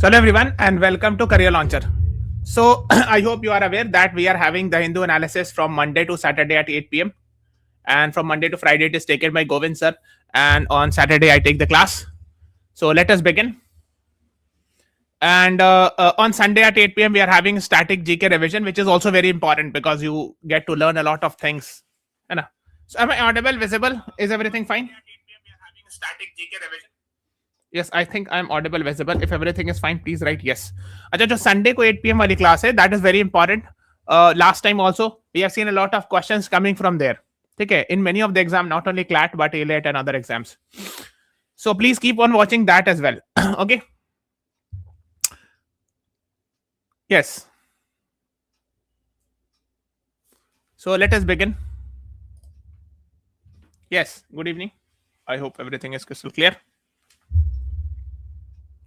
Hello everyone and welcome to Career Launcher. So I hope you are aware that we are having the Hindu analysis from Monday to Saturday at 8 p.m. And from Monday to Friday it is taken by Govind sir. And on Saturday I take the class. So let us begin. And on Sunday at 8 p.m. we are having static GK revision, which is also very important because you get to learn a lot of things. So am I audible, visible? Is everything fine? Static GK revision. Yes, I think I'm audible, visible. If everything is fine, please write yes. अच्छा, जो Sunday को 8 p.m. वाली class है, that is very important. Last time also, we have seen a lot of questions coming from there. ठीक है? In many of the exam, not only CLAT but AILET and other exams. So please keep on watching that as well. Okay. Yes. So let us begin. Yes. Good evening. I hope everything is crystal clear.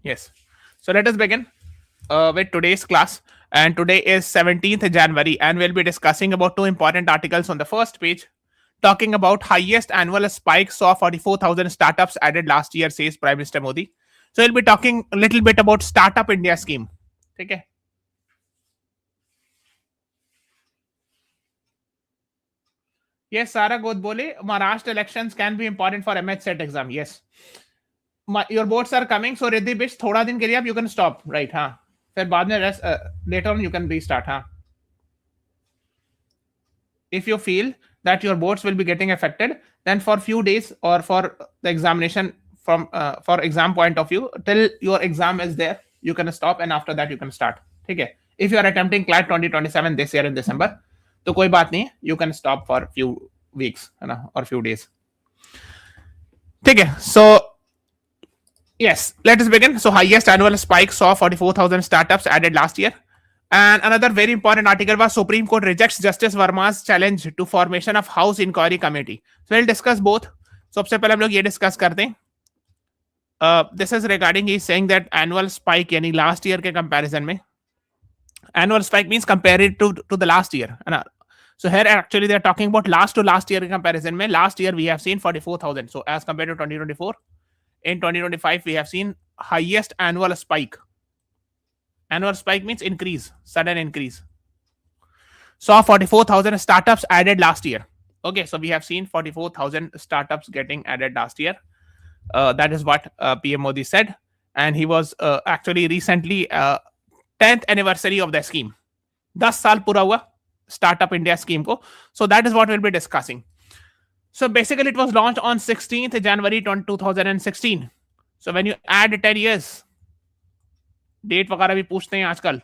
Yes. So let us begin with today's class. And today is 17th January, and we'll be discussing about two important articles on the first page, talking about highest annual spike saw 44,000 startups added last year, says Prime Minister Modi. So we'll be talking a little bit about Startup India scheme. Okay. Yes, Sara Godbole, Maharashtra elections can be important for MHSET exam. Yes. Your boards are coming, so Riddhi Bish, thoda din ke liye you can stop, right? Huh? फिर बाद में rest, later on you can restart. Huh? If you feel that your boards will be getting affected, then for few days or for the examination from for exam point of view, till your exam is there, you can stop, and after that you can start. Okay. If you are attempting CLAT 2027 this year in December, तो कोई बात नहीं, you can stop for few weeks, है ना, or few days. ठीक है. So yes, let us begin. So highest annual spike saw 44,000 startups added last year. And another very important article was Supreme Court rejects Justice Verma's challenge to formation of House Inquiry Committee. So we'll discuss both. So सबसे पहले हम लोग ये discuss करते हैं. This is regarding he saying that annual spike यानी last year के comparison में. Annual spike means compared to the last year. So here actually they are talking about last to last year comparison में. Last year we have seen 44,000. So as compared to 2024, in 2025 we have seen highest annual spike. Annual spike means increase, sudden increase. Saw 44,000 startups added last year. Okay, so we have seen 44,000 startups getting added last year. That is what PM Modi said. And he was actually recently 10th anniversary of the scheme. 10 साल पूरा हुआ Startup India scheme को. So that is what we'll be discussing. So basically it was launched on 16th January 2016. So when you add 10 years, date वगैरह भी पूछते हैं आजकल.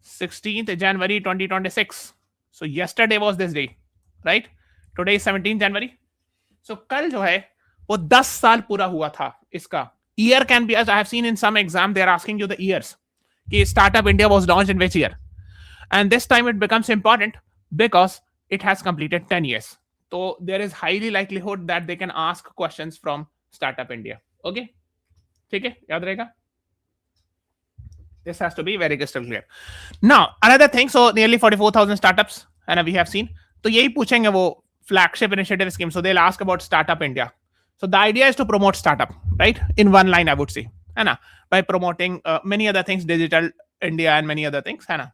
16th January 2026. So yesterday was this day, right? Today is 17th January. So कल जो है वो 10 साल पूरा हुआ था इसका. Year can be, as I have seen in some exam, they are asking you the years. कि Startup India was launched in which year? And this time it becomes important because it has completed 10 years. So there is highly likelihood that they can ask questions from Startup India. Okay? ठीक है, याद रहेगा? This has to be very crystal clear. Now, another thing, so nearly 44,000 startups, and we have seen. So यही पूछेंगे वो flagship initiative scheme. So they'll ask about Startup India. So the idea is to promote startup, right? In one line, I would say, है ना? By promoting many other things, digital India and many other things, है ना?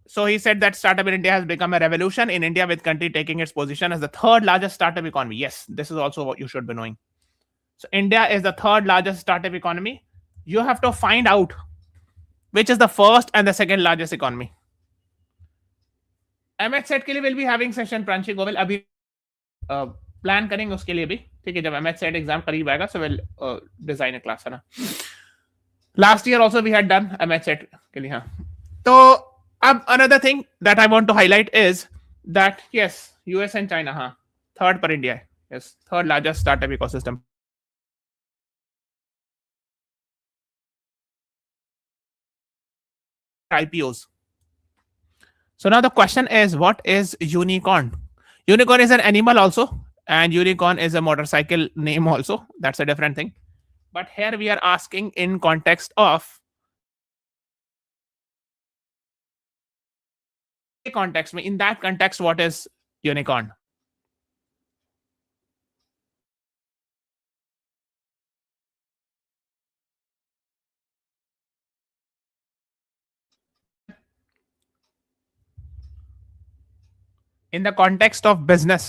So he said that Startup in India has become a revolution in India, with country taking its position as the third largest startup economy. Yes, this is also what you should be knowing. So India is the third largest startup economy. You have to find out which is the first and the second largest economy. MHSET के लिए will be having session Pranshi Govil अभी plan करेंगे उसके लिए भी. ठीक है, जब MHSET exam करीब आएगा, so we'll design a class, है ना. Last year also we had done MHSET के लिए. हाँ, तो another thing that I want to highlight is that yes, US and China, हाँ, third per India, yes, third largest startup ecosystem. IPOs. So now the question is, what is unicorn? Unicorn is an animal also, and unicorn is a motorcycle name also. That's a different thing. But here we are asking in context of context. In that context, what is unicorn? In the context of business,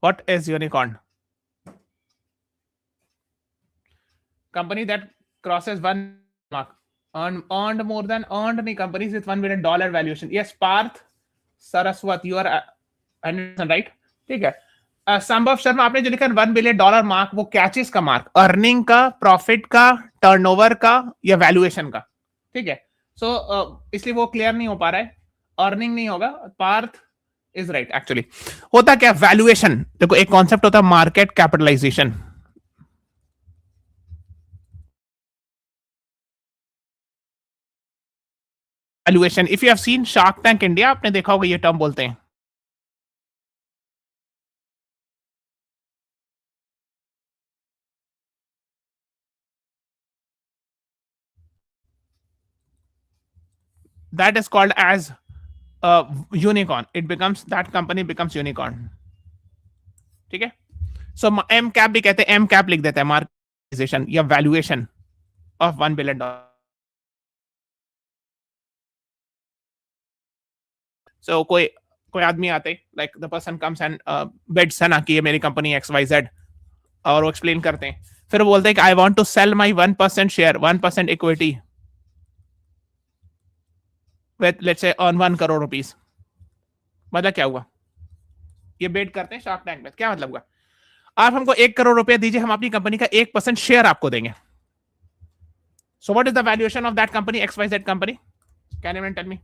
what is unicorn? Company that crosses 1 mark. Earned more than earned नहीं, companies with $1 billion valuation. Yes, Parth Saraswat, you are 100% right. ठीक है. संभव शर्मा, आपने जो लिखा $1 billion mark, वो क्या चीज का मार्क? अर्निंग का, प्रॉफिट का, टर्नओवर का, या वैल्यूएशन का? ठीक है. सो इसलिए वो क्लियर नहीं हो पा रहा है. अर्निंग नहीं होगा. Partha is right. एक्चुअली होता क्या? वैल्यूएशन. देखो, एक कॉन्सेप्ट होता है market capitalisation. Valuation, if you have seen Shark Tank India, आपने देखा होगा ये टर्म बोलते हैं. That is called as unicorn. It becomes, that company becomes unicorn. ठीक है. सो एम कैप भी कहते हैं, एम कैप लिख देते हैं मार्केटाइजेशन या वैल्यूएशन ऑफ $1 billion. सो कोई आदमी आते, like the person comes and beds है ना कि ये मेरी कंपनी XYZ, और वो एक्सप्लेन करते हैं. फिर वो बोलते हैं कि I want to sell my 1% share, 1% equity with let's say on 1 crore rupees. मतलब क्या हुआ? ये बेट करते हैं शार्क टैंक में. क्या मतलब हुआ? आप हमको 1 करोड़ रुपए दीजिए, हम अपनी कंपनी का 1% शेयर आपको देंगे. So what is the valuation of that company, XYZ company? Can anyone tell me?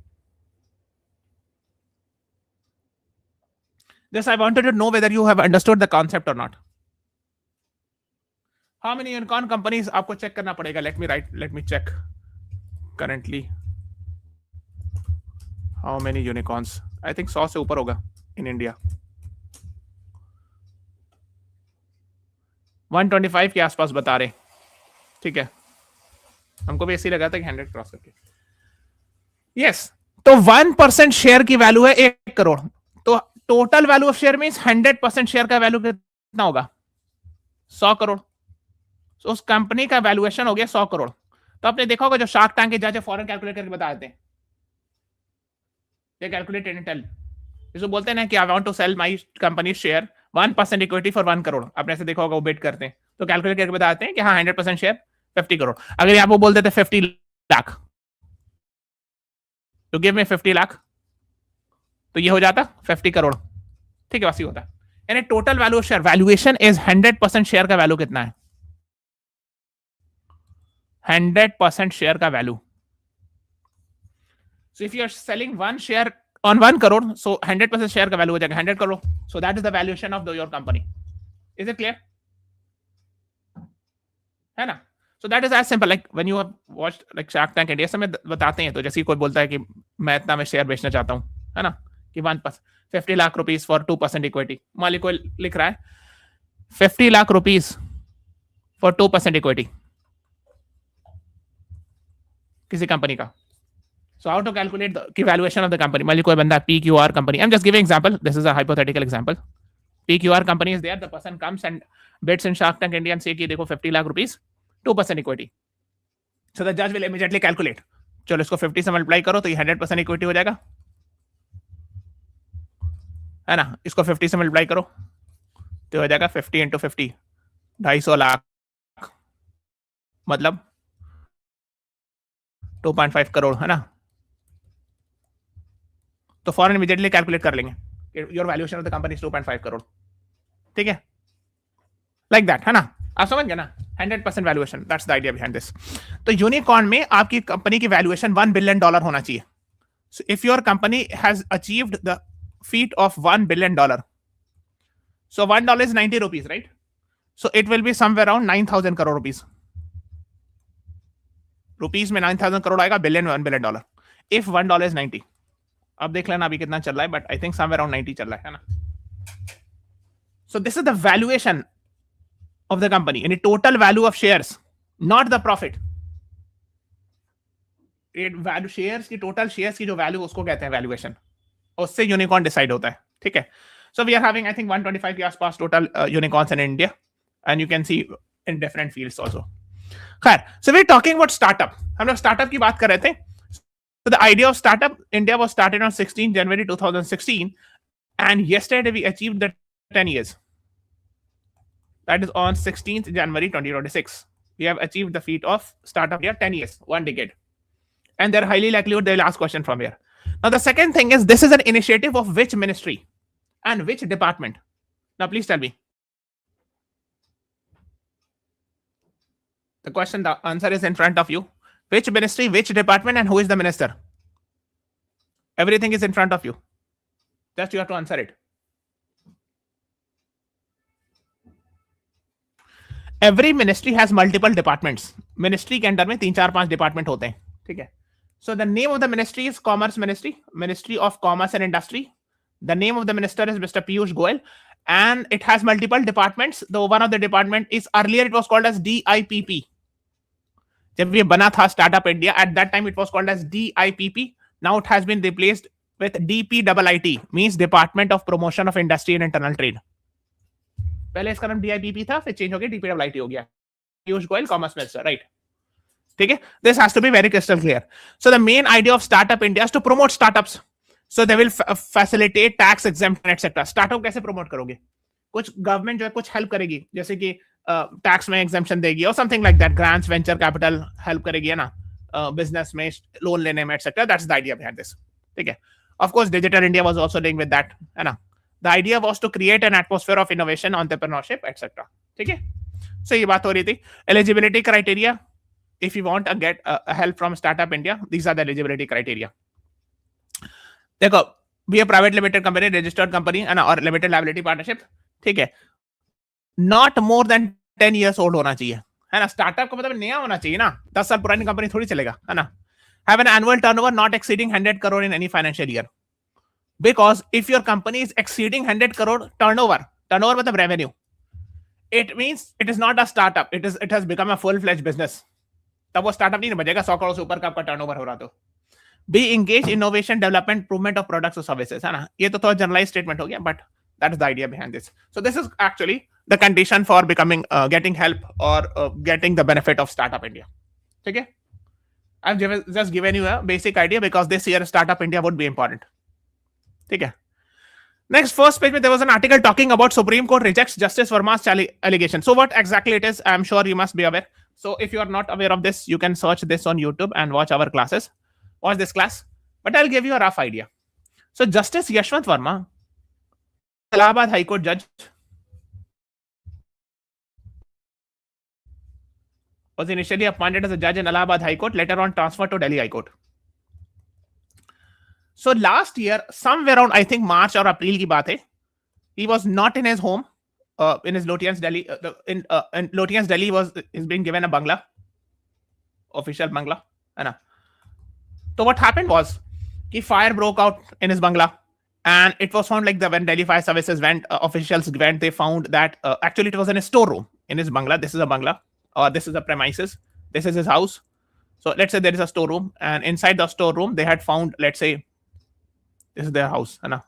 This I wanted to know whether you have understood the concept or not. How many unicorn companies आपको check करना पड़ेगा. Let me check currently. How many unicorns? I think 100 से ऊपर होगा in India. 125 के आसपास बता रहे. ठीक है, हमको भी ऐसे लगा था कि 100 क्रॉस करके. यस, तो 1% शेयर की वैल्यू है 1 करोड़. तो total value of share means 100% share का वैल्यू कितना होगा? 100 करोड़. तो उस कंपनी का वैल्यूएशन हो गया 100 करोड़. तो आपने देखा होगा जो शार्क टैंक के जज फॉरन कैलकुलेट करके बता देते हैं. They calculate and tell. इसको बोलते हैं ना कि I want to sell my company share 1% equity for 1 crore. आपने ऐसे देखा होगा, वो बेट करते हैं. तो कैलकुलेट करके बताते हैं कि हाँ 100% शेयर 50 करोड़. अगर आप वो बोल देते 50 लाख, तो गिव मी 50 लाख, तो ये हो जाता 50 करोड़. ठीक है, वैसे होता है. यानी total value of share, valuation is 100% share का वैल्यू कितना है? 100% शेयर का value. So if you are selling one share on 1 crore, so 100% share का वैल्यू हो जाएगा 100 crore. So that is the valuation of your company. Is it clear? है ना? So that is as simple. Like when you have watched like Shark Tank India, समय बताते हैं. तो जैसे कोई बोलता है कि मैं इतना में शेयर बेचना चाहता हूँ, है ना, कि 1% 50 लाख रुपीस फॉर 2% इक्विटी. मालिक को लिख रहा है 50 लाख रुपीस फॉर 2% इक्विटी किसी कंपनी का. So how to calculate the valuation of the company? मान ली कोई बंदा PQR company. I'm just giving example. This is a hypothetical example. PQR company is there. The person comes and bids in Shark Tank India and say कि देखो 50 lakh rupees 2% equity. So the judge will immediately calculate. चलो इसको 50 से multiply करो तो ये 100% equity हो जाएगा, है ना. इसको 50 से मल्टीप्लाई करो तो हो जाएगा 50 into 50, 250 लाख, मतलब 2.5 करोड़, है ना. तो फॉरन इमीडिएटली कैलकुलेट कर लेंगे your valuation of the company is 2.5 crore. ठीक है, लाइक दैट, है ना. आप समझ गए ना? 100% valuation, that's the idea behind this. तो यूनिकॉर्न में आपकी कंपनी की वैल्यूएशन $1 billion होना चाहिए. So if your company has achieved the feet of $1 billion, so $1 is 90 rupees, right? So it will be somewhere around 9,000 crore rupees. Rupees में 9,000 करोड़ आएगा, billion में $1 billion. If $1 is 90, अब देख लेना अभी कितना चल रहा है, but I think somewhere around 90 चल रहा है ना. So this is the valuation of the company, यानी total value of shares, not the profit. Value shares की, टोटल शेयर्स की जो वैल्यू, उसको कहते हैं वैल्यूएशन. उससे यूनिकॉर्न डिसाइड होता है. ठीक है. So we are having I think 125 के आसपास total unicorns in India, and you can see in different fields also. खैर, so we are talking about startup. हम लोग स्टार्टअप की बात कर रहे थे. So the idea of startup India was started on 16 January 2016, And yesterday we achieved the 10 years. That is on 16th January 2026. We have achieved the feat of Startup India 10 years, 1 decade. And they're highly likely they'll ask question from here. Now, the second thing is this is an initiative of which ministry and which department? Now, please tell me. The question, the answer is in front of you. Which ministry, which department, and who is the minister? Everything is in front of you. Just you have to answer it. Every ministry has multiple departments. Ministry के under में 3-4-5 department होते हैं, ठीक है? So the name of the ministry is Commerce Ministry, Ministry of Commerce and Industry. The name of the minister is Mr. Piyush Goyal, and it has multiple departments. Though one of the department is earlier it was called as DIPP. जब ये बना था Startup India, at that time it was called as DIPP. Now it has been replaced with DPIIT, means Department of Promotion of Industry and Internal Trade. पहले इसका नाम DIPP था, फिर change हो गया DPIIT हो गया. Piyush Goyal, Commerce Minister, right? ठीक है? This has to be very crystal clear. So the main idea of Startup India is to promote startups. So they will facilitate tax exemption etc. Startup कैसे promote करोगे? कुछ government जो है कुछ help करेगी, जैसे कि टैक्स में एग्जेम्पशन देगी और something like that, grants, venture capital help करेगी, है ना, बिजनेस में लोन लेने में etcetera. That's the idea behind this. ठीक है? Of course digital India was also doing with that, है ना. The idea was to create an atmosphere of innovation, entrepreneurship etcetera. ठीक है? सो ये बात हो रही थी. Eligibility criteria, if you want to get help from Startup India, these are the eligibility criteria. देखो, be a private limited company, registered company, और limited liability partnership, ठीक है, not more than 10 years old होना चाहिए, है ना. Startup का मतलब नया होना चाहिए ना, 10 साल पुरानी कंपनी थोड़ी चलेगा, है ना. Have an annual turnover not exceeding 100 crore in any financial year, because if your company is exceeding 100 crore turnover मतलब revenue, it means it is not a startup, it has become a full-fledged business. तब वो startup नहीं बचेगा 100 करोड़ से ऊपर का आपका turnover हो रहा. तो be engage innovation, development, improvement of products और सर्विसेज, है ना. ये तो थोड़ा जनरलाइज स्टेटमेंट हो गया, but that is the idea behind this. So this is actually the condition for becoming getting help और getting the benefit of startup India. ठीक है? I have just given you a basic idea because this year startup India would be important. ठीक है? Next, first page, there was an article talking about Supreme Court rejects Justice Verma's allegation. So what exactly it is, I'm sure you must be aware. So if you are not aware of this, you can search this on YouTube and watch our classes. Watch this class. But I'll give you a rough idea. So Justice Yashwant Verma, Allahabad High Court judge, was initially appointed as a judge in Allahabad High Court, later on transferred to Delhi High Court. So last year, somewhere around, I think March or April की बात है, he was not in his home, in his Lotians Delhi. In Lotians Delhi is being given a bangla, official bangla, है ना. So what happened was, कि fire broke out in his bangla, and it was found like when Delhi Fire Services went, officials went, they found that actually it was in a storeroom in his bangla. This is a bangla, or this is a premises. This is his house. So let's say there is a storeroom, and inside the storeroom they had found, let's say, this is their house, है ना.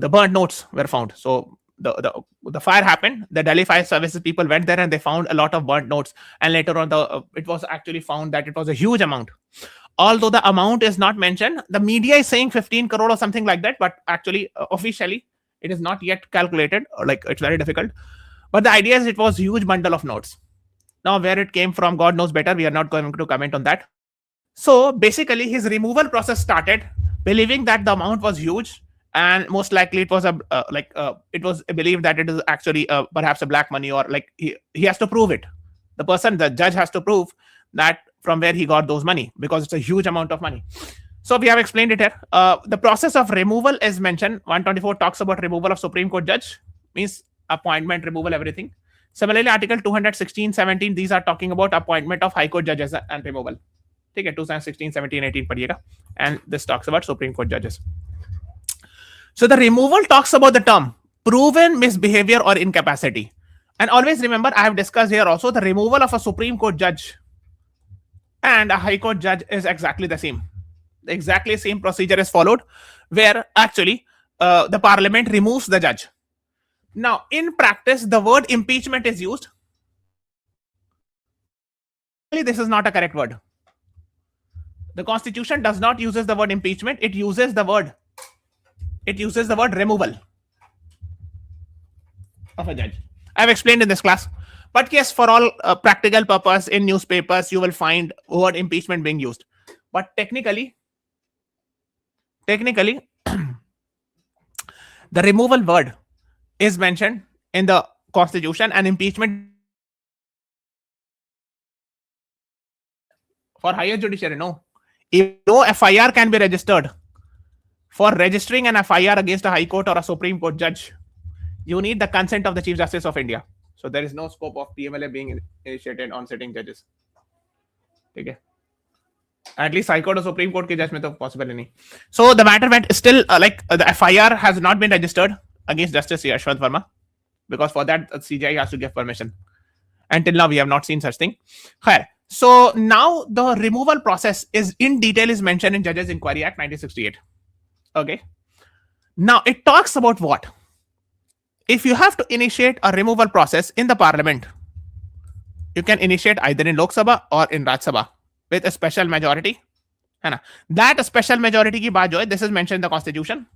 The burnt notes were found. So the fire happened. The Delhi Fire Services people went there and they found a lot of burnt notes. And later on, it was actually found that it was a huge amount. Although the amount is not mentioned, the media is saying 15 crore or something like that. But actually, officially, it is not yet calculated. Like, it's very difficult. But the idea is it was a huge bundle of notes. Now, where it came from, God knows better. We are not going to comment on that. So basically, his removal process started, believing that the amount was huge, and most likely it was it was believed that it is actually perhaps a black money, or like he has to prove it. The judge has to prove that from where he got those money, because it's a huge amount of money. So we have explained it here. The process of removal is mentioned. 124 talks about removal of Supreme Court judge, means appointment, removal, everything. Similarly, Article 216, 17, these are talking about appointment of High Court judges and removal. ठीक है, 2016, 17, 18 पढ़िएगा, and this talks about Supreme Court judges. So the removal talks about the term proven misbehavior or incapacity. And always remember, I have discussed here also, the removal of a Supreme Court judge and a High Court judge is exactly the same. The exactly same procedure is followed, where actually the parliament removes the judge. Now, in practice, the word impeachment is used. This is not a correct word. The Constitution does not use the word impeachment. It uses the word it uses the word removal of a judge. I've explained in this class. But yes, for all practical purpose in newspapers, you will find word impeachment being used. But technically, the removal word is mentioned in the Constitution, and impeachment for higher judiciary. No, if no FIR can be registered, for registering an FIR against a High Court or a Supreme Court judge, you need the consent of the Chief Justice of India. So there is no scope of PMLA being initiated on sitting judges. Okay. At least High Court or Supreme Court ke judge mein to possible nahi. So the matter went still the FIR has not been registered against Justice Yashwant Verma, because for that CJI has to give permission. Until now we have not seen such thing. So now the removal process is in detail is mentioned in Judges Inquiry Act 1968. Okay. Now it talks about what? If you have to initiate a removal process in the parliament, you can initiate either in Lok Sabha or in Raj Sabha with a special majority. That special majority ki baat jo hai, this is mentioned in the Constitution,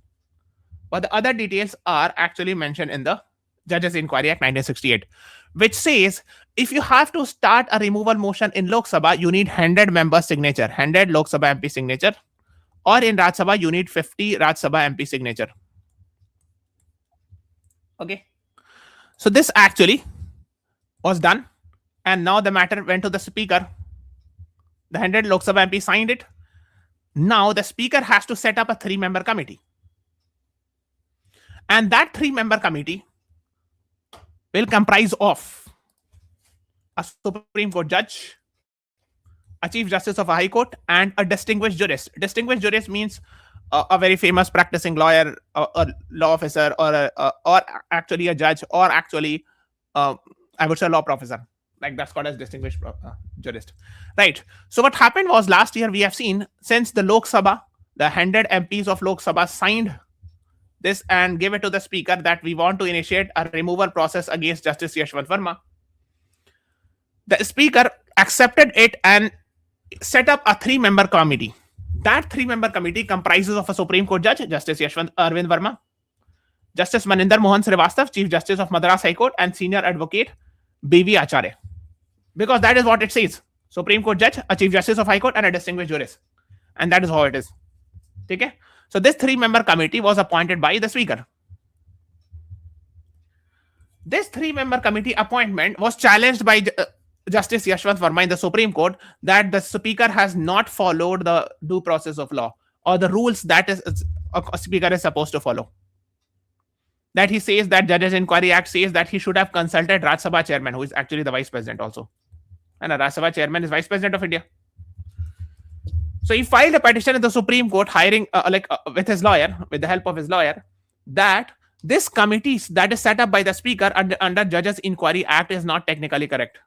but the other details are actually mentioned in the Judges Inquiry Act 1968, which says if you have to start a removal motion in Lok Sabha, you need 100 member signature, 100 Lok Sabha MP signature, or in Raj Sabha, you need 50 Raj Sabha MP signature. Okay. So this actually was done, and now the matter went to the speaker. The 100 Lok Sabha MP signed it. Now the speaker has to set up a 3-member committee. And that 3-member committee will comprise of a Supreme Court judge, a Chief Justice of a High Court, and a distinguished jurist. Distinguished jurist means a very famous practicing lawyer, a law officer, or actually a judge, or actually I would say a law professor. Like that's called as distinguished jurist, right? So what happened was last year we have seen, since the Lok Sabha, the 100 MPs of Lok Sabha signed this and gave it to the speaker that we want to initiate a removal process against Justice Yashwant Verma. The speaker accepted it and set up a 3-member committee. That 3-member committee comprises of a Supreme Court judge, Justice Yashwant Arvind Verma, Justice Maninder Mohan Srivastav, Chief Justice of Madras High Court, and Senior Advocate B.V. Acharya. Because that is what it says. Supreme Court judge, a Chief Justice of High Court, and a distinguished jurist. And that is how it is. Okay? So this 3-member committee was appointed by the speaker. This 3-member committee appointment was challenged by Justice Yashwant Verma in the Supreme Court that the speaker has not followed the due process of law or the rules that a speaker is supposed to follow. That he says that Judges Inquiry Act says that he should have consulted Raj Sabha chairman, who is actually the vice president also. And a Raj Sabha chairman is vice president of India. So he filed a petition in the Supreme Court, hiring with his lawyer, with the help of his lawyer, that this committee that is set up by the speaker under Judges Inquiry Act is not technically correct.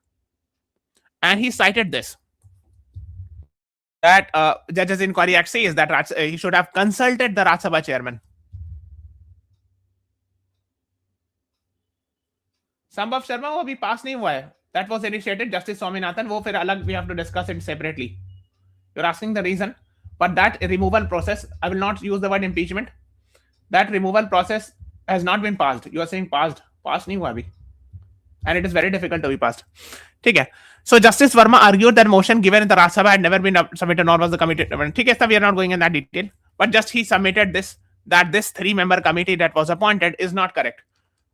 And he cited this, that Judges Inquiry Act says that he should have consulted the Raj Sabha chairman. Sambhav Sharma वो अभी पास नहीं हुआ है. That was initiated Justice Swaminathan. वो फिर अलग, we have to discuss it separately. You're asking the reason, but that removal process, I will not use the word impeachment. That removal process has not been passed. You are saying passed. Passed नहीं हुआ अभी, and it is very difficult to be passed. ठीक है. So Justice Verma argued that motion given in the Raj Sabha had never been submitted, nor was the committee. ठीक है, we are not going in that detail, but just he submitted this, that this 3-member committee that was appointed is not correct.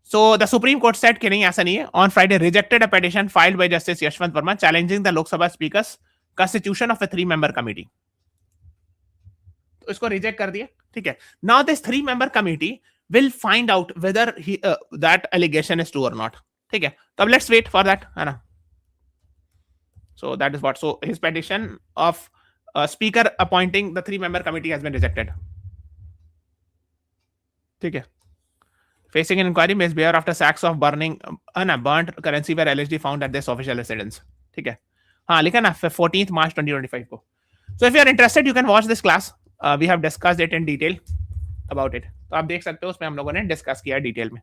So the Supreme Court said कि नहीं ऐसा नहीं है. On Friday rejected a petition filed by Justice Yashwant Verma challenging the Lok Sabha Speaker's constitution of a 3-member committee. तो इसको reject कर दिया. ठीक है. Now this 3-member committee will find out whether that allegation is true or not. ठीक है. So let's wait for that, है ना. So that is what. So his petition of speaker appointing the 3-member committee has been rejected. ठीक है. Facing an inquiry, may bear after sacks of burnt currency were allegedly found at this official residence. ठीक है. हाँ लिखा ना 14th March 2025 को. So if you are interested, you can watch this class. We have discussed it in detail about it. तो आप देख सकते हो उसमें हम लोगों ने discuss किया डिटेल में.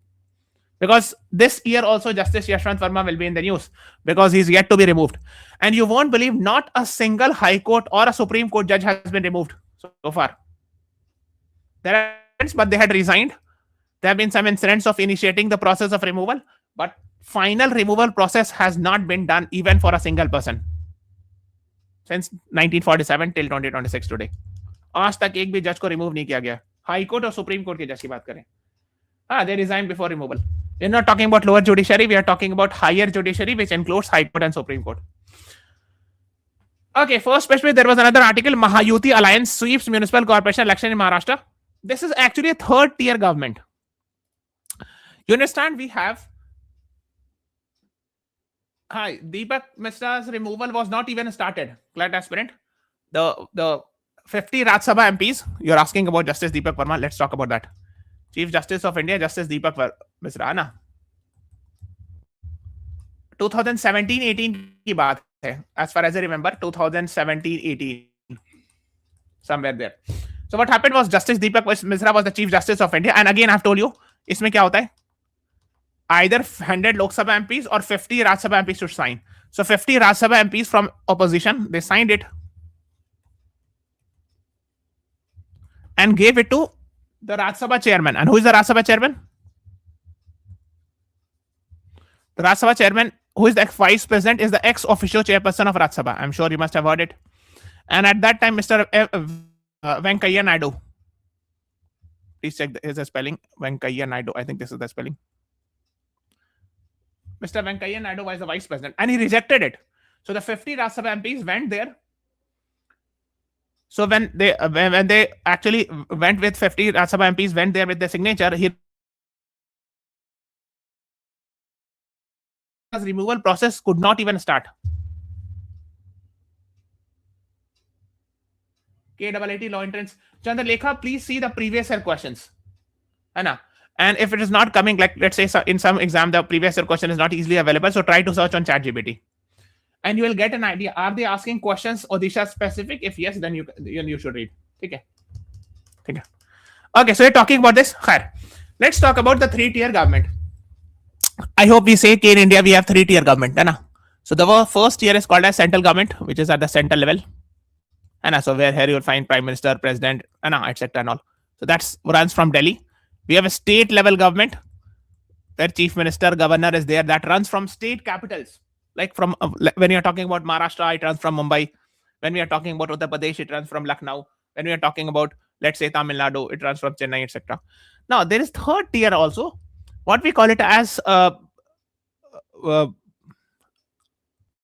Because this year also Justice Yashwant Verma will be in the news because he is yet to be removed. And you won't believe not a single High Court or a Supreme Court judge has been removed so far. There aspirants, but they had resigned. There have been some incidents of initiating the process of removal, but final removal process has not been done even for a single person since 1947 till 2026 today. आज तक एक भी जज को remove नहीं किया गया. High court और सुप्रीम कोर्ट के जज की बात करें. They resigned before removal. We're not talking about lower judiciary. We are talking about higher judiciary, which includes High Court and Supreme Court. Okay, first especially there was another article, Mahayuti Alliance sweeps municipal corporation election in Maharashtra. This is actually a third tier government. You understand? We have Deepak Mistra's removal was not even started. CLAT aspirant. The 50 Rajya Sabha MPs. You're asking about Justice Deepak Verma. Let's talk about that. Chief Justice of India, Justice Deepak Misra ना 2017-18 की बात है, as far as I remember, 2017-18, somewhere there. So what happened was Justice Deepak Misra was the Chief Justice of India, and again I've told you, इसमें क्या होता है? Either 100 Lok Sabha MPs or 50 Rajya Sabha MPs should sign. So 50 Rajya Sabha MPs from opposition, they signed it and gave it to the Rajya Sabha chairman. And who is the Rajya Sabha chairman? The Rajya Sabha chairman, who is the vice president, is the ex officio chairperson of Rajya Sabha. I'm sure you must have heard it. And at that time, Mr. Venkaiah Naidu. Please check his spelling. Venkaiah Naidu. I think this is the spelling. Mr. Venkaiah Naidu was the vice president, and he rejected it. So the 50 Rajya Sabha MPs went there. So when they actually went with 50 Rajya Sabha MPs, went there with their signature, his removal process could not even start. KAAT law entrance. Chandralekha, please see the previous year questions. Anna. And if it is not coming, like let's say in some exam, the previous year question is not easily available, so try to search on ChatGPT. And you will get an idea. Are they asking questions Odisha specific? If yes, then you should read. Okay. Okay, so we're talking about this. Let's talk about the three-tier government. I hope we say in India we have three-tier government. So the first tier is called as central government, which is at the central level. So where here you will find Prime Minister, President, etc. and all. So that's runs from Delhi. We have a state level government. Their Chief Minister, Governor is there. That runs from state capitals. Like from when you're talking about Maharashtra, it runs from Mumbai. When we are talking about Uttar Pradesh, it runs from Lucknow. When we are talking about, let's say, Tamil Nadu, it runs from Chennai, etc. Now, there is third tier also. What we call it as, there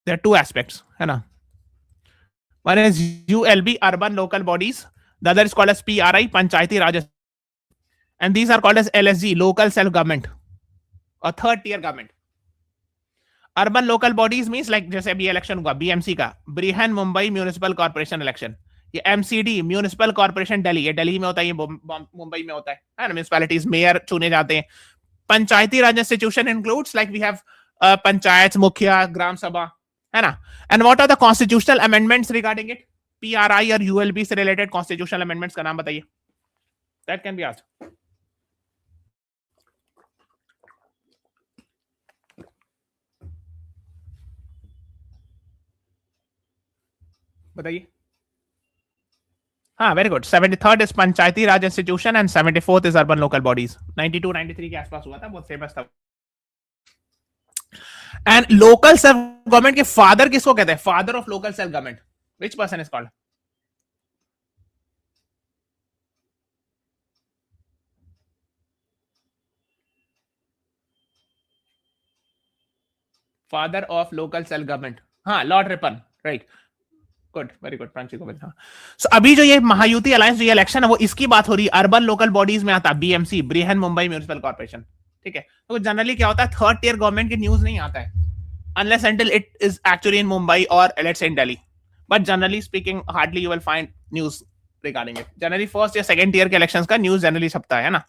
are two aspects. One is ULB, urban local bodies. The other is called as PRI, Panchayati Raj. And these are called as LSG, local self-government. Or third tier government. Urban local bodies means like जैसे अभी election हुआ BMC का, Brihan Mumbai municipal corporation election. ये MCD municipal corporation Delhi, ये दिल्ली में होता है, ये मुंबई में होता है ना. म्यूनिसिपैलिटीज मेयर चुने जाते हैं. Panchayati Raj institution includes like we have panchayat, mukhiya, gram sabha, है ना. And what are the constitutional amendments regarding it? PRI और ULB से रिलेटेड कॉन्स्टिट्यूशनल अमेंडमेंट्स का नाम बताइए. That can be asked. बताइए. very good. 73rd is Panchayati Raj Institution and 74th is Urban Local Bodies. 92-93 के आसपास हुआ था, बहुत फेमस था. And local self government के father किसको कहते हैं? Father of local self government. Which person is called? Father of local self government. Lord Ripon. Right. Good, very good. Pranshi Govind. सो अभी जो ये महायुति अलायंस जो इलेक्शन है वो इसकी बात हो रही है. अर्बन लोकल बॉडीज में आता है BMC, Brihan Mumbai municipal corporation. ठीक है. तो जनरली क्या होता है, थर्ड टियर गवर्नमेंट की न्यूज नहीं आता है unless until it is actually in Mumbai और let's say in Delhi. But generally speaking hardly you will find news regarding it. Generally first या सेकंड टियर के इलेक्शंस का न्यूज जनरली छपता है ना.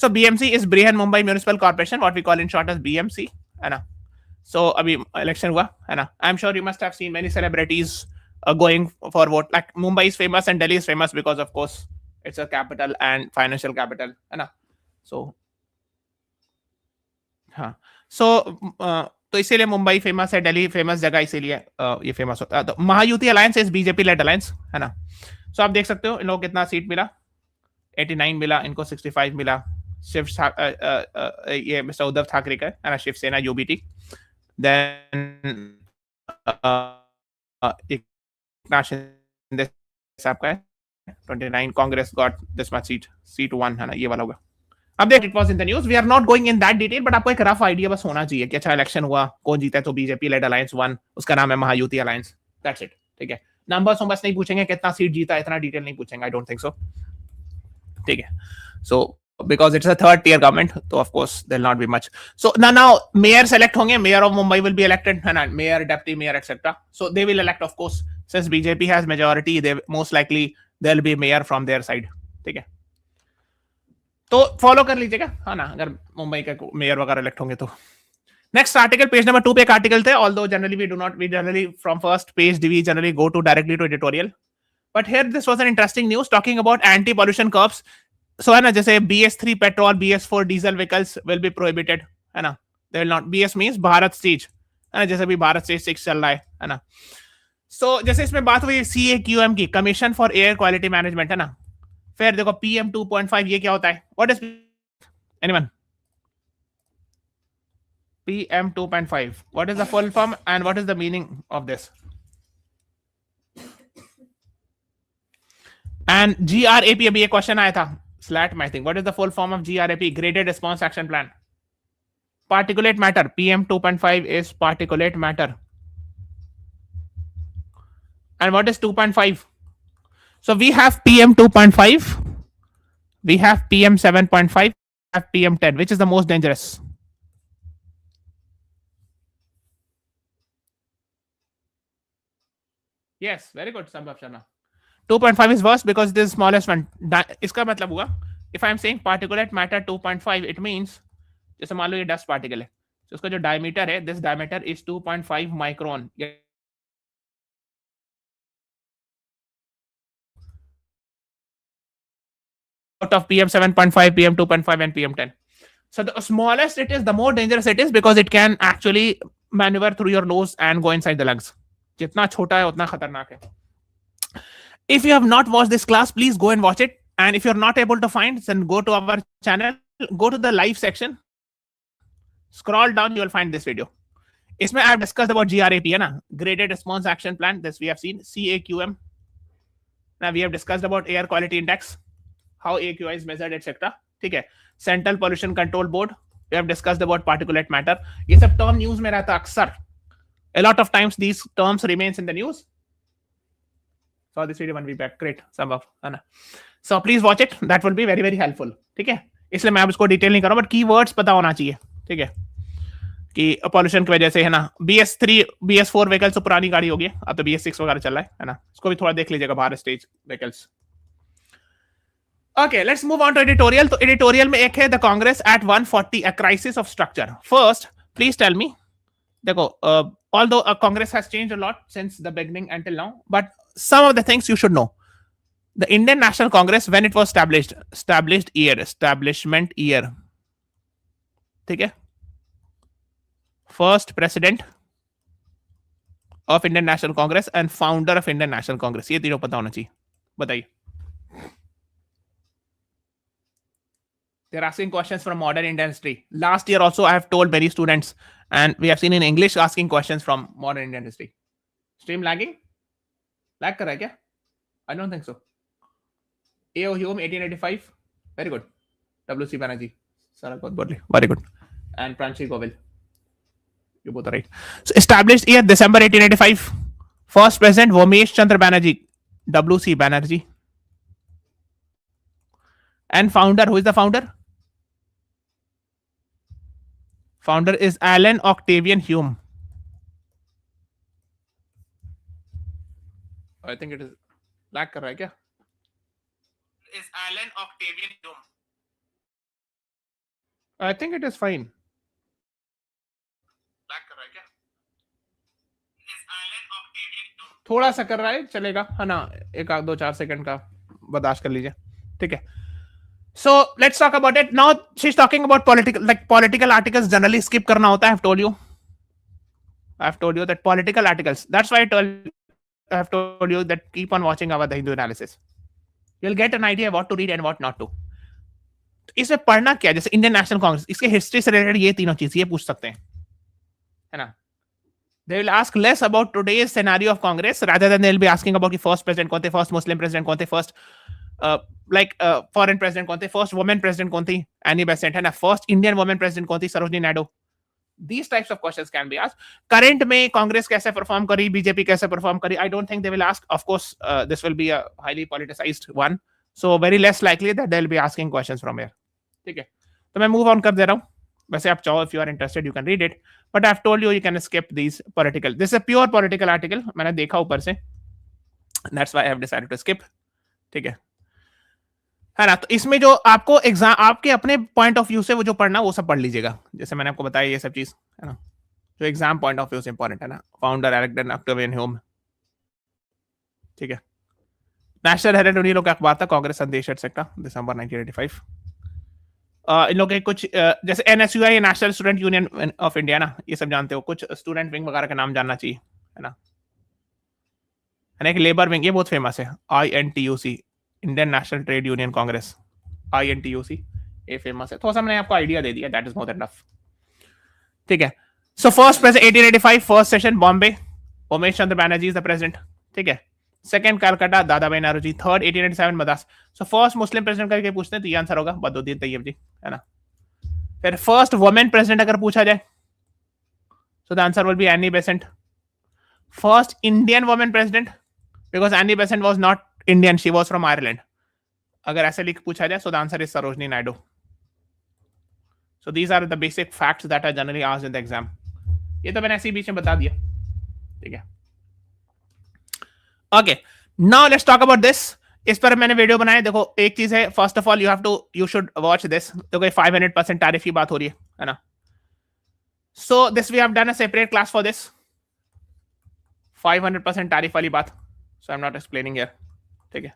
So BMC is Brihan Mumbai municipal corporation, what we call in short as BMC, है ना. सो अभी election हुआ है ना. I am sure you must have seen many celebrities going for vote. Like Mumbai is famous and Delhi is famous because of course it's a capital and financial capital, है ना. So तो इसीलिए Mumbai famous है, Delhi famous जगह इसीलिए ये famous होता है. तो Mahayuti alliance is BJP led alliance, है ना. सो आप देख सकते हो इन लोगों को कितना सीट मिला. 89 मिला, इनको 65 मिला. शिव ये मिस्टर उद्धव ठाकरे का है ना, शिवसेना यूबीटी. देन एकनाथ शिंदे साहब का है 29. Congress got this much seat 1 है ना, ये वाला होगा. अब देख, it was in the news, we are not going in that detail, but आपको एक रफ आइडिया बस होना चाहिए कि अच्छा इलेक्शन हुआ, कौन जीता है, तो बीजेपी लेड अलायंस वन, उसका नाम है महायुति अलायंस. That's it. ठीक है, नंबर्स हम बस नहीं पूछेंगे कितना सीट जीता, इतना डिटेल नहीं पूछेंगे, आई डोंट थिंक सो. ठीक है, सो because it's a third tier government, so of course there'll not be much. So now mayor select honge, mayor of Mumbai will be elected, and mayor, deputy mayor, etc. So they will elect, of course, since BJP has majority, they most likely there'll be mayor from their side. ठीक है, तो follow कर लीजिएगा, है ना, अगर मुंबई के mayor वगैरह इलेक्ट होंगे तो. नेक्स्ट आर्टिकल, पेज नंबर 2 पे एक आर्टिकल थे, although generally we generally from first page we generally go to directly to editorial, but here this was an interesting news talking about anti pollution curbs. So है ना, जैसे BS3 petrol, BS4 diesel vehicles will be prohibited, है ना, they will not. BS means Bharat stage, है ना, जैसे भी Bharat stage 6 चल रहा है ना. सो जैसे इसमें बात हुई CAQM की, commission for air quality management, है ना. फिर देखो PM 2.5, ये क्या होता है, what is anyone? PM 2.5, what is the full form and what is the meaning of this? And GRAP, अभी ये क्वेश्चन आया था SLAT में, I think. What is the full form of GRAP? Graded Response Action Plan. Particulate matter, PM 2.5 is particulate matter. And what is 2.5? So we have PM 2.5, we have PM 7.5, we have PM 10. Which is the most dangerous? Yes, very good, Sambhav Sharma. 2.5 is worse because it is smallest one. इसका मतलब हुआ, if I am saying particulate matter 2.5, it means जैसे मान लो ये dust particle है, तो उसका जो डायमीटर है, this diameter is 2.5 micron. Out of PM 7.5, PM 2.5 and PM 10. So the smallest it is, the more dangerous it is, because it can actually maneuver through your nose and go inside the lungs. जितना छोटा है उतना खतरनाक है. If you have not watched this class, please go and watch it. And if you're not able to find, then go to our channel, go to the live section, scroll down, you will find this video. इसमें I have discussed about GRAP, है ना, Graded Response Action Plan. This we have seen. CAQM. Now we have discussed about Air Quality Index, how AQI is measured, etc. ठीक है. Central Pollution Control Board. We have discussed about particulate matter. ये सब term news में रहता अक्सर. A lot of times these terms remains in the news. Saw this video 1 week back. Great, Sambhav, है ना. So please watch it. That will be very very helpful. ठीक है. इसलिए मैं अब इसको डिटेल नहीं कर रहा हूँ, बट कीवर्ड्स पता होना चाहिए. ठीक है, कि पॉल्यूशन की वजह से, है ना. BS3 BS4 व्हीकल्स तो पुरानी गाड़ी होगी, अब तो BS6 वगैरह चल रहा है ना. इसको भी थोड़ा देख लीजिएगा, Bharat stage vehicles. Okay, let's move on to editorial. तो editorial में एक है the Congress at 140, a crisis of structure. First, please tell me, देखो, although Congress has changed a lot since the beginning until now, but some of the things you should know. The Indian National Congress, when it was establishment year, ठीक है, first president of Indian National Congress and founder of Indian National Congress, ये तीनों पता होना चाहिए. बताइए. They're asking questions from modern Indian history. Last year also I have told many students, and we have seen in English asking questions from modern Indian history. Stream lagging? Lag कर रहा है क्या? I don't think so. A.O. Hume 1885. Very good. W.C. Banerjee. Sarakot Bodley. Very good. And Pranshi Govil. You both are right. So established year December 1885. First president Vomesh Chandra Banerjee. W.C. Banerjee. And founder, who is the founder? Founder is Alan Octavian Hume. I think it is lag कर रहा है क्या? Is Alan Octavian Hume. I think it is fine. lag कर रहा है क्या? Is Alan Octavian Hume. थोड़ा सा कर रहा है, चलेगा, है ना, एक 2-4 सेकंड का बर्दाश्त कर लीजिए. ठीक है. So let's talk about it. Now she's talking about political articles generally skip karna hota. I have told you that political articles. That's why I have told you that keep on watching our The Hindu analysis. You will get an idea what to read and what not to. इसमें पढ़ना क्या, जैसे Indian national Congress, इसके history से related ये तीनों चीज ये पूछ सकते हैं, है ना. They will ask less about today's scenario of Congress rather than they'll be asking about the first president कौन थे, first Muslim president कौन थे, first foreign president कौन थे, first woman president कौन थी, Annie Besant, है ना, first Indian woman president कौन थी, Sarojini Naidu. These types of questions can be asked. Current में कांग्रेस कैसे परफॉर्म करी, बीजेपी कैसे परफॉर्म करी, I don't think they will ask. Of course, this will be a highly politicized one, so very less likely that they'll be asking questions from here. ठीक है, तो मैं move on कर दे रहा हूँ. वैसे आप चाहो, if you are interested you can read it, but I've told you you can skip these political. This is a pure political article, मैंने देखा ऊपर से, that's why I have decided to skip. ठीक है ना. तो इसमें जो आपको एग्जाम, आपके अपने पॉइंट ऑफ व्यू से वो जो पढ़ना वो सब पढ़ लीजिएगा, जैसे मैंने आपको बताया ये सब चीज, है ना, जो एग्जाम पॉइंट ऑफ व्यू से इंपॉर्टेंट है ना. Founder elected Octavian Hume. ठीक है. नेशनल हेराल्ड उन्हीं लोग का अखबार था, कांग्रेस संदेश एटसेट्रा, दिसंबर 1985. इन लोग के कुछ जैसे NSUI, national student union of India ना, ये सब जानते हो, कुछ स्टूडेंट विंग वगैरह का नाम जानना चाहिए, है ना. एक लेबर विंग, ये बहुत फेमस है, INTUC, इंडियन नेशनल ट्रेड यूनियन कांग्रेस, INTUC, ये फेमस है. थोड़ा सा मैंने आपको आइडिया दे दिया, that is more than enough. ठीक है. So first president 1885 first session Bombay, Umesh Chandra Banerjee is the president. ठीक है. Second Calcutta, Dadabhai Naoroji. Third 1887 Madras. So first Muslim president करके पूछते हैं तो ये आंसर होगा बदरुद्दीन तैयब जी, है ना. फिर फर्स्ट वुमेन प्रेसिडेंट अगर पूछा जाए so the answer will be Annie Besant. First Indian women president, because Annie Besant was not Indian, she was from Ireland. अगर ऐसे लिख पूछा जाए so the answer is Sarojini Naidu. So these are the basic facts that are generally asked in the exam. ये तो मैंने ऐसे ही बीच में बता दिया. ठीक है. Okay, now let's talk about this. इस पर मैंने वीडियो बनाया. देखो एक चीज है, first of all you should watch this. देखो 500% टैरिफ की बात हो रही है ना. So this we have done a separate class for this 500% tariff वाली बात. So I am not explaining here. ठीक है.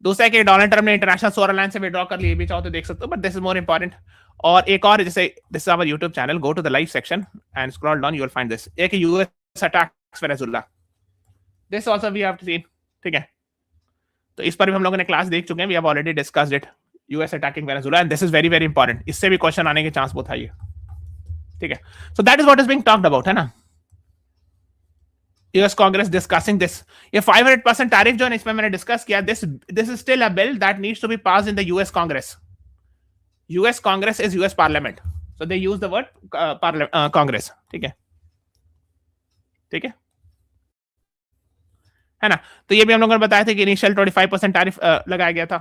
दूसरा कि डोनाल्ड ट्रम्प ने इंटरनेशनल सौर अलायंस से विड्रॉ कर लिए, भी चाहो तो देख सकते हो, but this is more important. और एक और, जैसे this is our YouTube channel, go to the live section and scroll down, you will find this. एक US attacks Venezuela, this also we have seen. ठीक है. तो इस पर भी हम लोगों ने क्लास देख चुके हैं. We have already discussed it, US attacking Venezuela, and this is very very important. इससे भी क्वेश्चन आने के चांस बहुत हाई है. ठीक है. So that is what is being talked about, है ना. US Congress discussing this. ये 500% टैरिफ जो है इसमें मैंने डिस्कस किया, this is still a bill that needs to be passed in the US Congress. US Congress is US parliament, so they use the word Congress. ठीक है. ठीक है ना. तो ये भी हम लोगों ने बताया था कि इनिशियल 25% टैरिफ लगाया गया था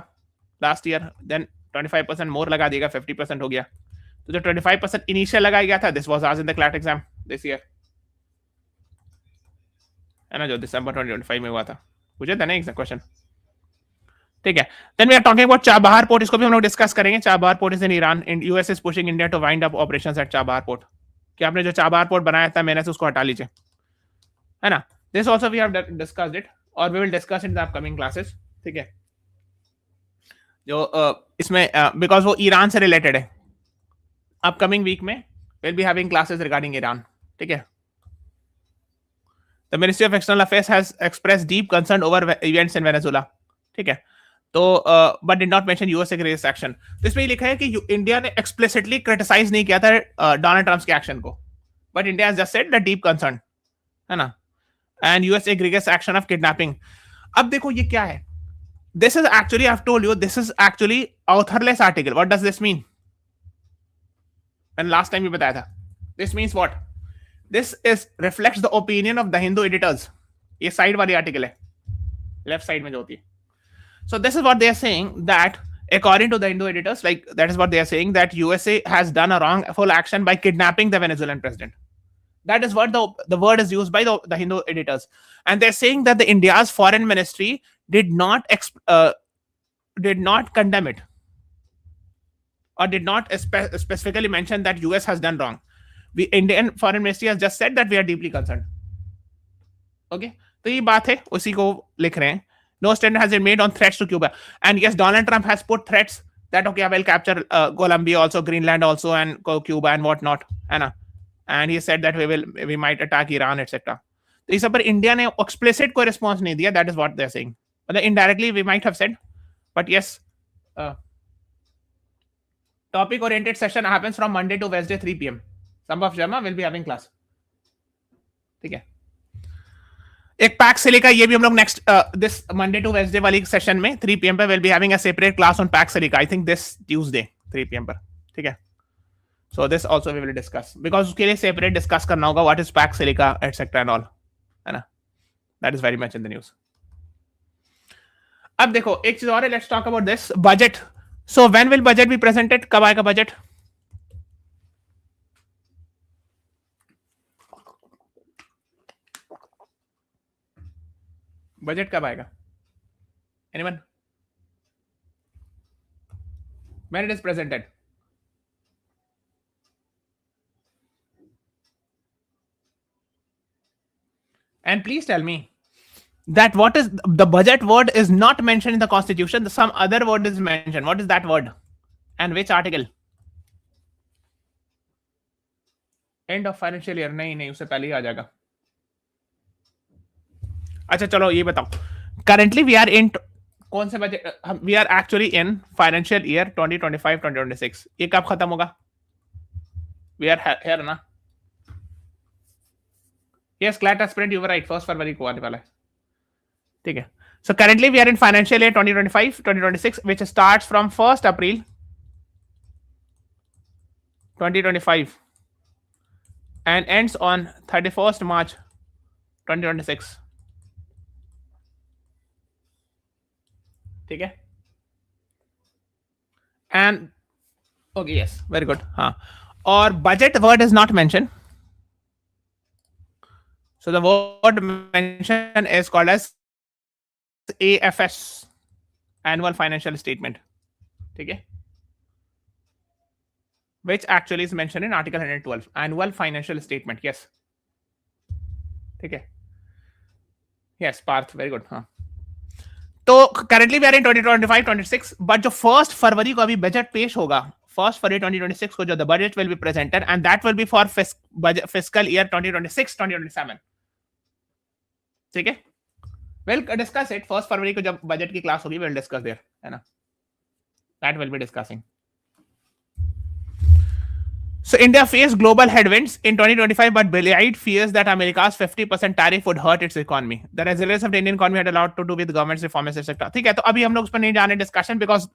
लास्ट ईयर, देन 25% मोर लगा दिया, 50% हो गया. तो जो 25% इनिशियल लगाया गया था, this was asked in the CLAT exam this year, है ना, जो दिसंबर 2025 में हुआ था. पूछे था ना एक क्वेश्चन. ठीक है. Then we are talking about Chabahar port. इसको भी हम लोग डिस्कस करेंगे. Chabahar port is in Iran. US is pushing India to wind up operations at Chabahar port. कि आपने जो चाबहार पोर्ट बनाया था मैंने से उसको हटा लीजिए, है ना. This also we have discussed it और we will discuss in the upcoming classes. ठीक है. जो इसमें बिकॉज वो ईरान से रिलेटेड है, अपकमिंग वीक में will be having classes regarding Iran. ठीक है. The Ministry of External Affairs has expressed deep concern over events in Venezuela. ठीक है. तो but did not mention US aggressive action. तो इसमें लिखा है कि इंडिया ने explicitly criticize नहीं किया था डोनाल्ड ट्रम्प के एक्शन को, but India has just said the deep concern, है ना. And US aggressive action of kidnapping. अब देखो ये क्या है. This is actually, I've told you, this is actually authorless article. What does this mean? And last time you बताया था. This means what? This is reflects the opinion of the Hindu editors. ये side वाली article है, left side में जो होती है. So this is what they are saying, that according to the Hindu editors, like that is what they are saying, that USA has done a wrongful action by kidnapping the Venezuelan president. That is what the word is used by the Hindu editors, and they're saying that the India's foreign ministry did not condemn it, or did not specifically mention that US has done wrong. The Indian foreign ministry has just said that we are deeply concerned. Okay, तो ये बात है, उसी को लिख रहे हैं. No statement has been made on threats to Cuba, and yes, Donald Trump has put threats that okay, I will capture Colombia also, Greenland also, and Cuba and what not, है ना. And he said that we might attack Iran, etc. तो इस पर India ने explicit कोई response नहीं दिया. That is what they are saying. But indirectly we might have said but yes, topic oriented session happens from Monday to Wednesday 3 p.m. Sambhav Sharma will be having class. ठीक है, एक pack silica ये भी हम लोग next this Monday to Wednesday वाली session में 3 PM पे will be having a separate class on Pax Silica, I think this Tuesday 3 PM पर. ठीक है, so this also we will discuss because उसके लिए सेपरेट डिस्कस करना होगा what is Pax Silica etcetera and all, है ना. That is very much in the news. अब देखो एक चीज और है, let's talk about this budget. So when will budget be presented, कब आएगा बजट? बजट कब आएगा? Anyone? When it is presented? And please tell me that what is the budget word is not mentioned in the constitution, some other word is mentioned. What is that word and which article? End of financial year? नहीं उससे पहले ही आ जाएगा. अच्छा चलो ये बताओ, currently we are in कौन से budget? we are actually in financial year 2025-2026. ये कब खत्म होगा? we are here ना? Yes, CLAT aspirant, you were right. 1 फरवरी को आने वाला है. ठीक है. So currently we are in financial year 2025-2026, which starts from 1st April 2025 and ends on 31st March 2026. ठीक है. And okay, yes, very good. हाँ, और budget word is not mentioned. So the word mentioned is called as AFS, annual financial statement. ठीक है, which actually is mentioned in article 112, annual financial statement. Yes, ठीक है. Yes, Parth, very good. हाँ, तो currently we are in 2025-26, but जो 1st फरवरी को अभी budget पेश होगा, 1st February 2026 को जो the budget will be presented and that will be for fiscal year 2026-2027. ठीक है, we'll discuss it. 1st फरवरी को जब बजट की क्लास होगी we'll discuss there, है ना. That will be discussing. So India faced global headwinds in 2025, but belied fears that America's 50% tariff would hurt its economy. The resilience of the Indian economy had a lot to do with government's reforms, etc. ठीक है, तो अभी हम लोग उस पर नहीं जाने discussion because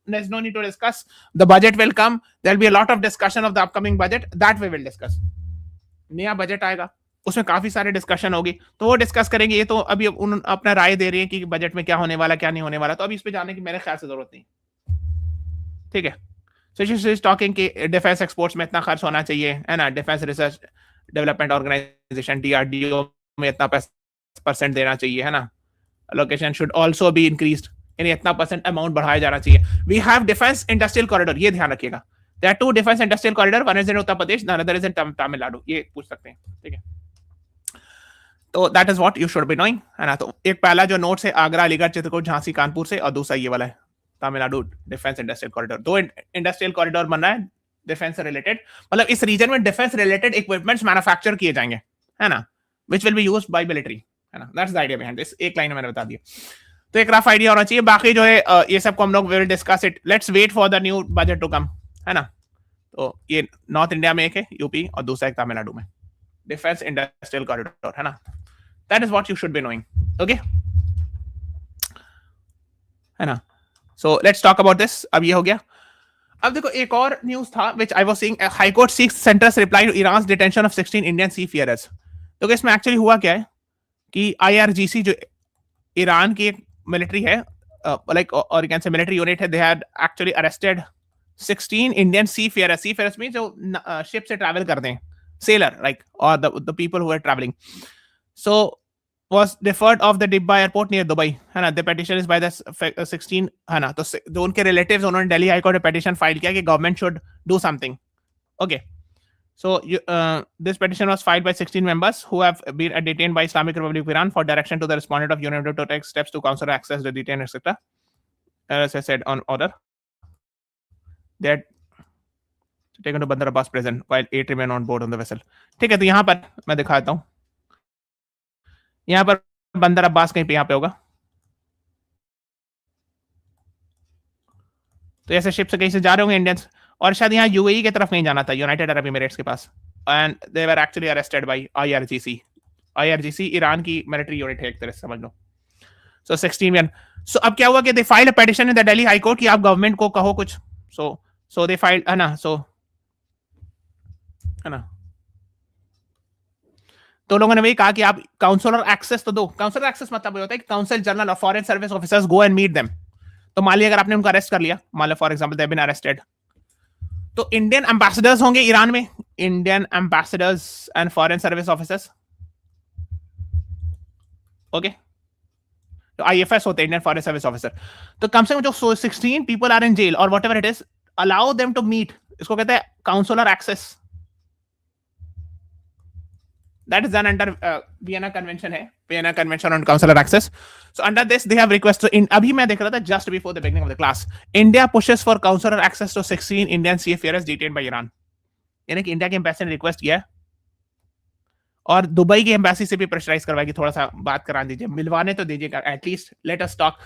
there's no need to discuss. The budget will come. There'll be a lot of discussion of the upcoming budget. That we will discuss. नया बजट आएगा, उसमें काफी सारे डिस्कशन होगी, तो वो डिस्कस करेंगे. ये तो अभी उन अपना राय दे रही है कि बजट में क्या होने वाला क्या नहीं होने वाला, तो अभी इस पे जाने की मेरे ख्याल से जरूरत नहीं. ठीक है. So she is talking कि डिफेंस एक्सपोर्ट्स में इतना खर्च होना चाहिए, है ना. Defence research development organisation DRDO में इतना % देना चाहिए, है ना. Allocation should also be increased, यानी इतना % अमाउंट बढ़ाया जाना चाहिए. We have defense industrial corridor, ये ध्यान रखिएगा. There are 2 defense industrial corridor, one is in Uttar Pradesh, the other is in Tamil Nadu. ये पूछ सकते हैं. ठीक है, तो that is what you should be knowing, है ना. तो एक पहला जो नोट है आगरा, अलीगढ़, चित्रकूट, झांसी, कानपुर से, और दूसरा ये वाला है Tamil Nadu defence industrial corridor. 2 industrial corridor बन रहा है डिफेंस से रिलेटेड, मतलब इस रीजन में डिफेंस रिलेटेड इक्विपमेंट्स मैन्युफैक्चर किए जाएंगे, है ना, which will be used by military, है ना. That's the idea behind this. एक लाइन में मैंने बता दिया, तो एक रफ आइडिया होना चाहिए. बाकी जो है ये सबको हम लोग will discuss it. Let's wait for the new budget to come, है ना. तो ये नॉर्थ इंडिया में एक है यूपी और दूसरा एक तमिलनाडु में, डिफेंस इंडस्ट्रियल कॉरिडोर, है ना. That is what you should be knowing. Okay, है ना. So let's talk about this. अब ये हो गया. अब देखो एक और न्यूज था which I was seeing, High Court seeks Centre's reply to Iran's detention of 16 Indian seafarers. तो इसमें एक्चुअली हुआ क्या है कि IRGC जो ईरान की एक मिलिट्री है, like or you can say military unit है, they had actually arrested 16 Indian seafarers. Seafarers means जो शिप से ट्रैवल करते हैं, sailor like, or the people who are traveling. So was deferred off the Dibba airport near Dubai, है ना. The petition is by the 16, है ना. तो जो उनके relatives उन्होंने दिल्ली हाई कोर्ट में petition फाइल किया कि government should do something. Okay, so this petition was filed by 16 members who have been detained by Islamic Republic of Iran for direction to the respondent of UNIDO to take steps to counsel access the detained, etc. As I said on order, they had taken to Bandar Abbas prison while 8 remain on board on the vessel. ठीक है, तो यहाँ पर मैं दिखाता हूँ. यहाँ पर बंदर अब्बास कहीं पे यहाँ पे होगा, तो ऐसे शिप से कहीं से जा रहे होंगे इंडियंस, और शायद यहाँ यूएई की तरफ कहीं जाना था, यूनाइटेड अरब एमिरेट्स के पास, and they were actually arrested by IRGC. IRGC Iran की मिलिट्री यूनिट है एक तरह से समझ लो। सो 16 में, सो अब क्या हुआ कि they filed a petition in the Delhi high court कि आप गवर्नमेंट को कहो कुछ। सो दे फाइल्ड, है ना, सो है ना, तो लोगों ने वही कहा कि आप काउंसलर एक्सेस तो दो। काउंसलर एक्सेस मतलब होता है कि council general of foreign service officers go and meet them. तो मान लिया अगर आपने उनको अरेस्ट कर लिया, मान लो for example they been arrested, तो इंडियन एम्बेसडर्स होंगे ईरान में, Indian ambassadors and foreign service officers, okay, तो आईएफएस होते हैं, इंडियन फॉरेन सर्विस ऑफिसर। तो कम से कम जो 16 पीपल आर इन जेल और whatever it is, allow them to meet, इसको कहते हैं consular access. That is done under Vienna Convention है, Vienna Convention on Consular Access. So under this they have requested, in अभी मैं देख रहा था just before the beginning of the class, India pushes for consular access to 16 Indian seafarers detained by Iran. यानी कि India के embassy ने request किया और दुबई की एम्बेसी से भी प्रेशराइज करवाएगी, थोड़ा सा बात करा दीजिए, मिलवाने तो दीजिएगा at least, let us talk,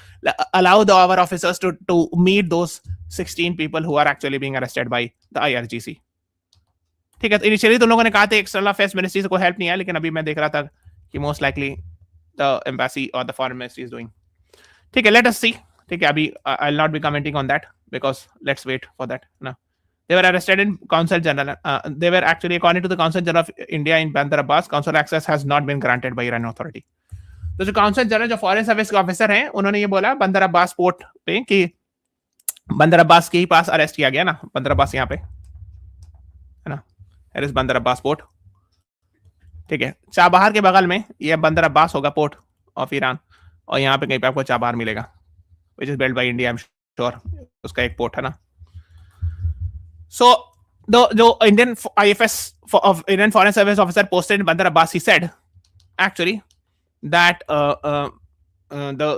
allow the our officers to meet those 16 people who are actually being arrested by the IRGC. ठीक है, तो इनिशियली तो लोगों ने कहा था एक्सटर्नल अफेयर्स मिनिस्ट्री से कोई हेल्प नहीं है, लेकिन अभी मैं देख रहा था कि मोस्ट लाइकली द एम्बेसी और the foreign ministry is doing. ठीक है, लेट अस सी। ठीक है, अभी I will not be commenting on that because let's wait for that ना। They were arrested in Consul General. They were actually, according to the Consul General of India in Bandar Abbas, consular access has not been granted by Iranian authority. तो जो council general जो foreign service के officer हैं, उन्होंने ये बोला बंदर Abbas port पे कि बंदर अब्बास के ही पास अरेस्ट किया गया ना, बंदर अब्बास यहाँ पे है ना, इज बंदर अब्बास पोर्ट। ठीक है, चाबहार के बगल में ये बंदर अब्बास होगा पोर्ट ऑफ ईरान, और यहाँ पे कहीं पे आपको चाबहार मिलेगा, which is build by India, I am sure, उसका एक पोर्ट है ना। So the Indian IFS of Indian Foreign Service officer posted in Bandar Abbas, he said actually that the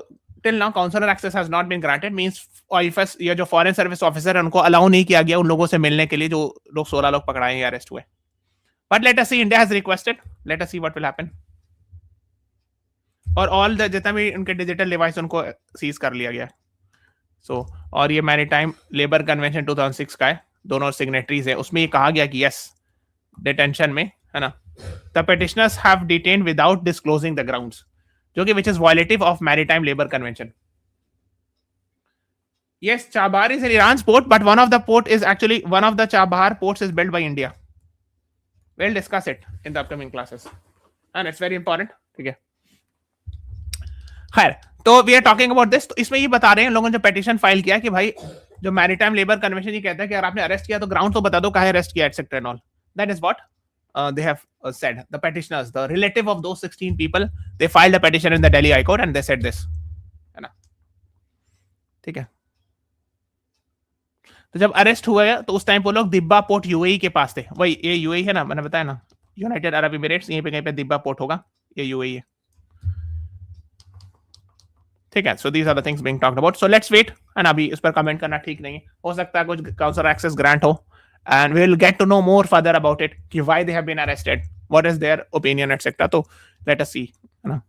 till now consular access has not been granted, means IFS ये जो foreign service officer है उनको allow नहीं किया गया उन लोगों से मिलने के लिए जो लोग 16 लोग पकड़ाए या अरेस्ट हुए। But let us see, India has requested, let us see what will happen. और all the जितना भी उनके डिजिटल डिवाइस उनको सीज कर लिया गया। So और ये मैरीटाइम लेबर कन्वेंशन 2006 का है, दोनों सिग्नेटरीज है, उसमें ये कहा गया कि यस डिटेंशन में है ना, the petitioners have detained without disclosing the grounds, जो कि which is violative of maritime labour convention. Yes, Chabahar is in Iran port, but one of the port is actually one of the Chabahar ports is build by India. we'll discuss it in the upcoming classes and it's very important. ठीक है, खैर, तो we are talking about this. तो इसमें ये बता रहे हैं लोगों ने जो पिटीशन फाइल किया कि भाई जो मैरीटाइम लेबर कन्वेंशन ये कहता है कि अगर आपने अरेस्ट किया तो ग्राउंड तो बता दो काहे अरेस्ट किया etcetera and all. That is what they have said, the petitioners, the relative of those 16 people, they filed a petition in the Delhi High Court and they said this, है ना। ठीक है, तो जब अरेस्ट हुआ है तो उस टाइम वो लोग दिब्बा पोर्ट यूएई के पास थे, वही ये यूएई है ना, मैंने बताया ना, यूनाइटेड अरब एमिरेट्स, यहीं पे कहीं पे दिब्बा पोर्ट होगा, ये यूएई है। ठीक है, so these are the things being talked about, so let's wait, and अभी इस पर कमेंट करना ठीक नहीं है, हो सकता है कुछ काउंसलर एक्सेस ग्रांट हो, and we will get to know more further about it कि why they have been arrested, what is their opinion etcetera. तो लेट अस सी, है ना।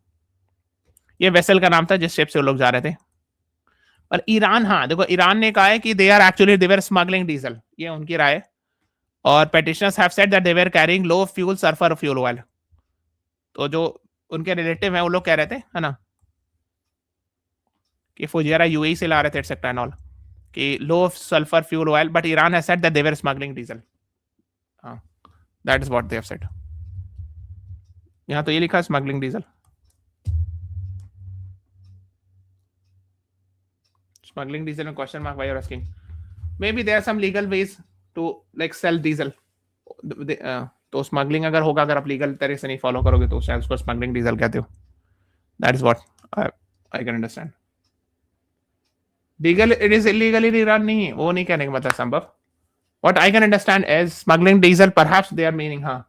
ये वेसल का नाम था जिस शिप से वो लोग जा रहे थे। और ईरान, हाँ देखो, ईरान ने कहा है कि they are actually they were smuggling diesel, ये उनकी राय है, और petitioners have said that they were carrying low fuel sulphur fuel oil. तो जो उनके रिलेटिव हैं वो लोग कह रहे थे, है ना, कि फुजियरा यूएई से ला रहे थे एटसेट्रा एंड ऑल, कि low sulphur fuel oil, but Iran has said that they were smuggling diesel. हाँ, that is what they have said. यहाँ तो ये लिखा smuggling diesel, smuggling diesel and question mark, why you're asking, maybe there are some legal ways to like sell diesel, तो smuggling अगर होगा, अगर आप लीगल तरह से नहीं फॉलो करोगे तो शायद उसको स्मगलिंग डीजल कहते हो। That is what I can understand. Legal it is illegal in Iran नहीं है, वो नहीं कहने का मतलब संभव। What I can understand is smuggling diesel, perhaps they are meaning, हाँ,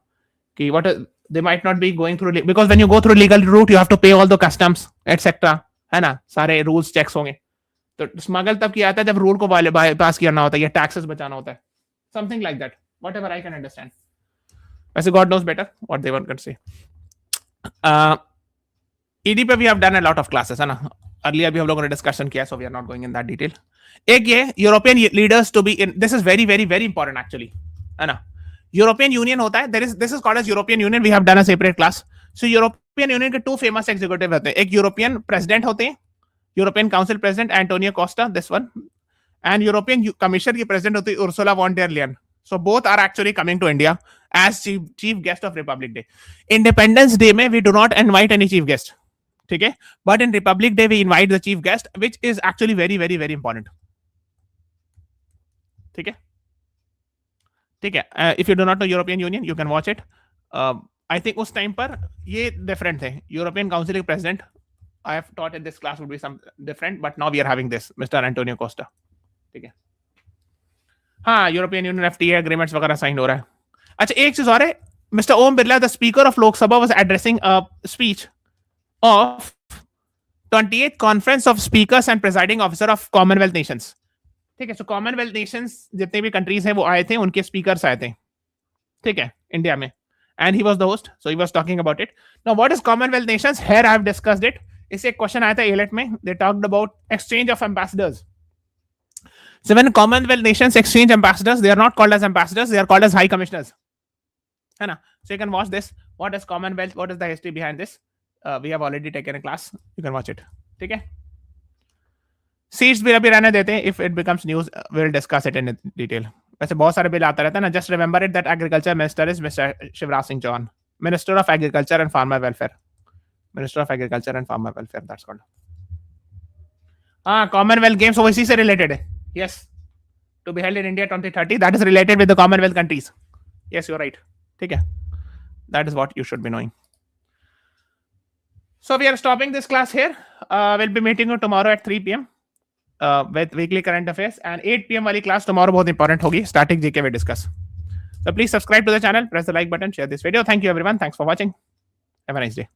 कि what they might not be going through, because when you go through legal route you have to pay all the customs etcetera, है ना, सारे rules checks होंगे। तो smuggle तब किया जाता है जब रूल को पास करना होता है या टैक्सेस बचाना होता है, something like that, whatever I can understand. वैसे God knows better what they want to say. ED पे we have done a lot of classes, है ना, अर्लियर भी हम लोगों ने डिस्कशन किया, so we are not going in that detail. एक ये European leaders to be in, this is very very very important actually, है ना. यूरोपियन यूनियन होता है, this is called as European Union, we have done a separate class. So European Union के 2 famous executive होते हैं. एक European president होते हैं, European Council president Antonio Costa, this one. And European Commission की president होती है Ursula von der Leyen. So both are actually coming to India as chief guest of Republic Day. Independence Day में we do not invite any chief guest, ठीक है, but in Republic Day we invite the chief guest, which is actually very very very important. ठीक है, ठीक है. If you do not know European union you can watch it. I think उस time पर ये different थे. European council के president I have taught in this class would be some different, but now we are having this, Mr. Antonio Costa. ठीक है. हाँ, European Union FTA agreements वगैरह sign हो रहा है. अच्छा, एक चीज और है, mister Om Birla, the speaker of Lok Sabha was addressing a speech of 28th conference of speakers and presiding officer of Commonwealth nations. ठीक है, सो कॉमनवेल्थ नेशंस जितने भी कंट्रीज हैं वो आए थे, उनके स्पीकर्स आए थे, ठीक है, इंडिया में, and he was the host, so he was talking about it. Now what is Commonwealth nations? Here I have discussed it. इससे एक क्वेश्चन आया था AILET में, they talked about exchange of ambassadors. So when Commonwealth nations exchange ambassadors, they are not called as ambassadors, they are called as high commissioners, है ना. So you can watch this. What is Commonwealth? What is the history behind this? We have already taken a class. You can watch it. ठीक है. Seats भी अभी रहने देते हैं. If it becomes news, we'll discuss it in detail. वैसे बहुत सारे बिल आता रहता है ना. Just remember it that agriculture minister is mister Shivraj Singh Chouhan, minister of agriculture and farmer welfare, minister of agriculture and farmer welfare, that's called. हाँ, Commonwealth Games वो इसी से रिलेटेड है. Yes, to be held in India 2030, that is related with the Commonwealth countries. Yes, you are right. ठीक है, that is what you should be knowing. So we are stopping this class here. Will be meeting you tomorrow at 3 PM. With weekly current affairs, and 8 PM वाली class tomorrow बहुत important होगी, static GK we discuss. So please subscribe to the channel, press the like button, share this video. Thank you everyone. Thanks for watching. Have a nice day.